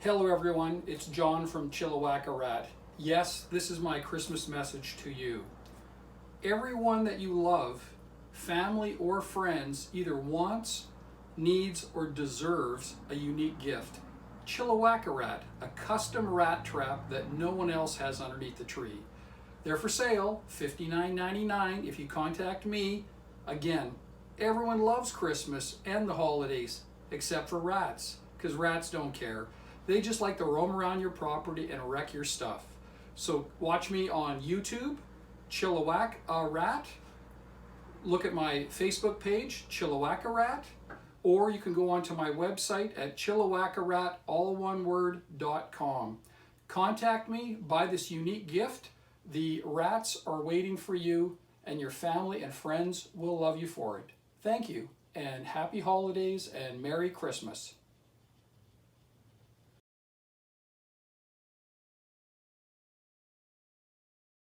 Hello everyone, it's John from Chilliwack. Yes, this is my Christmas message to you. Everyone that you love, family or friends, either wants, needs, or deserves a unique gift. Chilliwack, a custom rat trap that no one else has underneath the tree. They're for sale, $59.99 if you contact me. Again, everyone loves Christmas and the holidays, except for rats, because rats don't care. They just like to roam around your property and wreck your stuff. So watch me on YouTube, Chilliwack Rat. Look at my Facebook page, Chilliwack Rat. Or you can go onto my website at chilliwackarat, all one word.com. Contact me, buy this unique gift. The rats are waiting for you, and your family and friends will love you for it. Thank you, and happy holidays and Merry Christmas.